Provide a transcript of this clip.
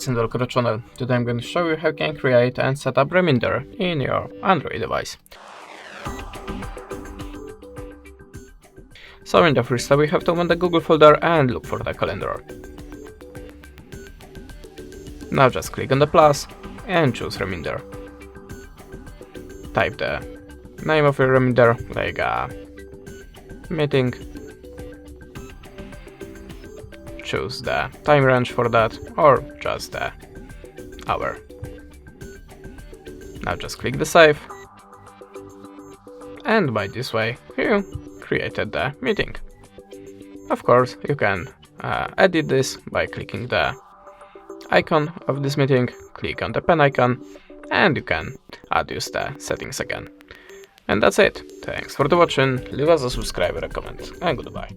guys and welcome to the channel. Today I'm going to show you how you can create and set up reminder in your Android device. So in the first step we have to open the Google folder and look for the calendar. Now just click on the plus and choose reminder. Type the name of your reminder, like meeting. Choose the time range for that, or just the hour. Now just click the save, and by this way you created the meeting. Of course, you can edit this by clicking the icon of this meeting, click on the pen icon, and you can adjust the settings again. And that's it. Thanks for watching, leave us a subscribe, a comment, and goodbye.